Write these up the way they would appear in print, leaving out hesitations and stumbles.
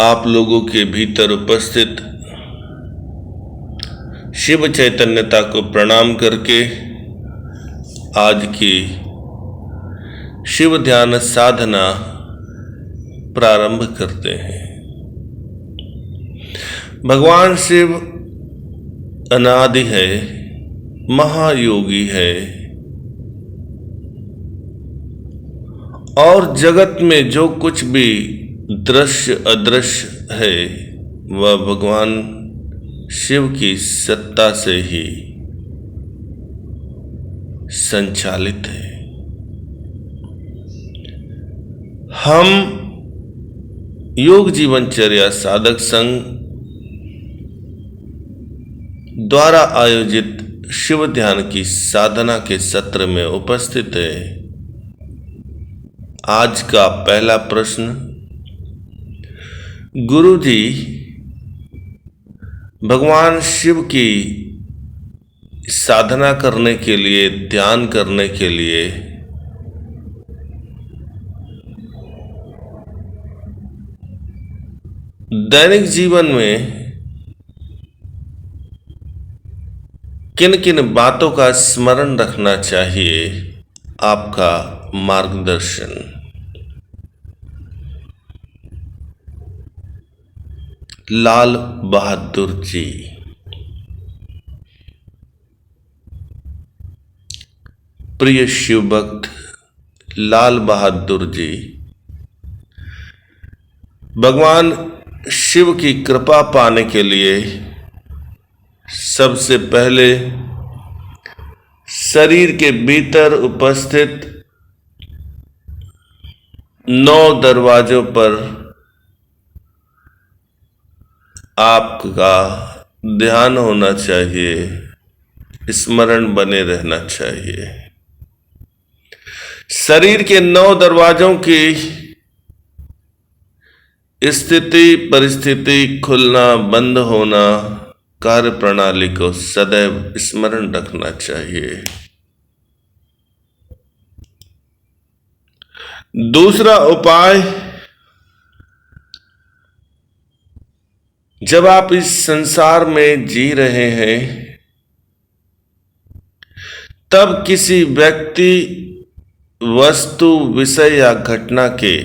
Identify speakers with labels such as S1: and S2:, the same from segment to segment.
S1: आप लोगों के भीतर उपस्थित शिव चैतन्यता को प्रणाम करके आज की शिव ध्यान साधना प्रारंभ करते हैं। भगवान शिव अनादि है, महायोगी है और जगत में जो कुछ भी दृश्य अदृश्य है वह भगवान शिव की सत्ता से ही संचालित है। हम योग जीवनचर्या साधक संघ द्वारा आयोजित शिव ध्यान की साधना के सत्र में उपस्थित है। आज का पहला प्रश्न, गुरु जी भगवान शिव की साधना करने के लिए, ध्यान करने के लिए दैनिक जीवन में किन किन बातों का स्मरण रखना चाहिए, आपका मार्गदर्शन। लाल बहादुर जी। प्रिय शिव भक्त लाल बहादुर जी, भगवान शिव की कृपा पाने के लिए सबसे पहले शरीर के भीतर उपस्थित 9 दरवाजों पर आपका ध्यान होना चाहिए, स्मरण बने रहना चाहिए। शरीर के 9 दरवाजों की स्थिति परिस्थिति, खुलना बंद होना, कार्य प्रणाली को सदैव स्मरण रखना चाहिए। दूसरा उपाय, जब आप इस संसार में जी रहे हैं तब किसी व्यक्ति, वस्तु, विषय या घटना के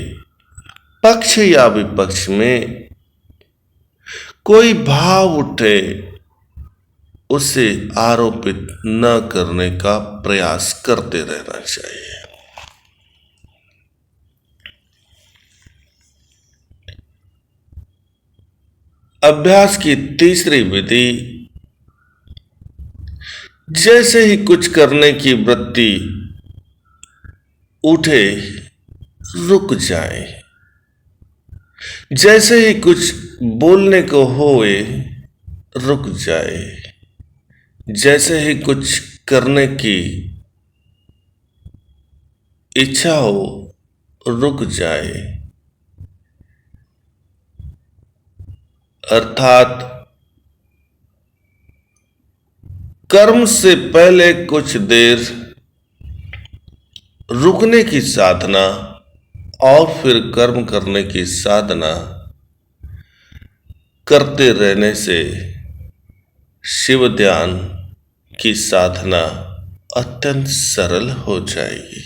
S1: पक्ष या विपक्ष में कोई भाव उठे उसे आरोपित न करने का प्रयास करते रहना चाहिए। अभ्यास की तीसरी विधि, जैसे ही कुछ करने की वृत्ति उठे रुक जाए, जैसे ही कुछ बोलने को होए रुक जाए, जैसे ही कुछ करने की इच्छा हो रुक जाए। अर्थात कर्म से पहले कुछ देर रुकने की साधना और फिर कर्म करने की साधना करते रहने से शिव ध्यान की साधना अत्यंत सरल हो जाएगी।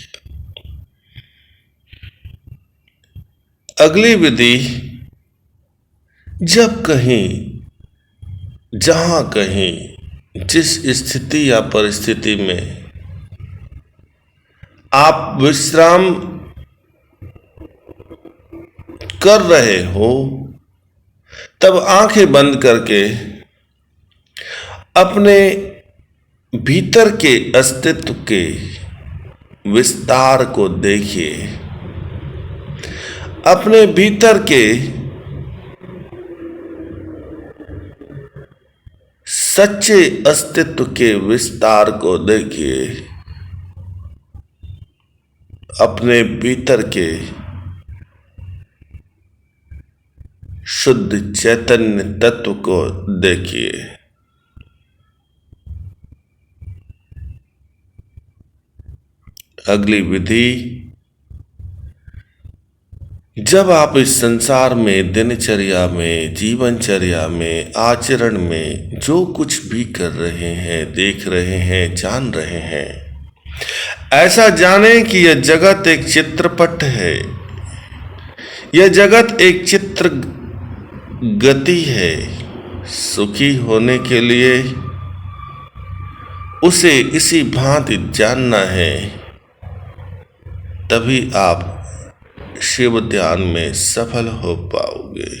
S1: अगली विधि, जब कहीं, जहां कहीं, जिस स्थिति या परिस्थिति में आप विश्राम कर रहे हो तब आंखें बंद करके अपने भीतर के अस्तित्व के विस्तार को देखिए। अपने भीतर के सच्चे अस्तित्व के विस्तार को देखिए। अपने भीतर के शुद्ध चैतन्य तत्व को देखिए। अगली विधि, जब आप इस संसार में दिनचर्या में जीवनचर्या में आचरण में जो कुछ भी कर रहे हैं, देख रहे हैं, जान रहे हैं, ऐसा जानें कि यह जगत एक चित्रपट है। यह जगत एक चित्र गति है। सुखी होने के लिए उसे इसी भांति जानना है, तभी आप शिव ध्यान में सफल हो पाओगे।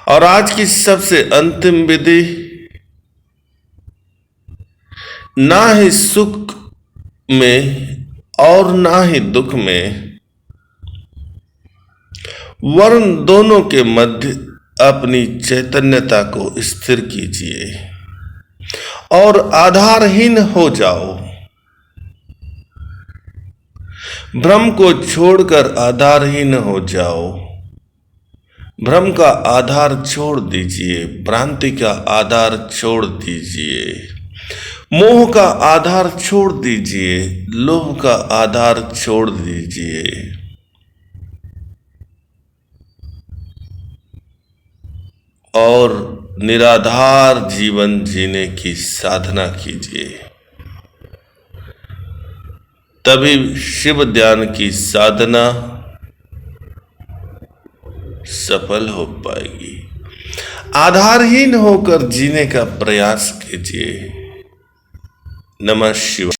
S1: और आज की सबसे अंतिम विधि, ना ही सुख में और ना ही दुख में, वर्ण दोनों के मध्य अपनी चैतन्यता को स्थिर कीजिए और आधारहीन हो जाओ। भ्रम को छोड़कर आधारहीन हो जाओ। भ्रम का आधार छोड़ दीजिए, भ्रांति का आधार छोड़ दीजिए, मोह का आधार छोड़ दीजिए, लोभ का आधार छोड़ दीजिए। और निराधार जीवन जीने की साधना कीजिए, तभी शिव ध्यान की साधना सफल हो पाएगी। आधारहीन होकर जीने का प्रयास कीजिए। नमः शिवाय।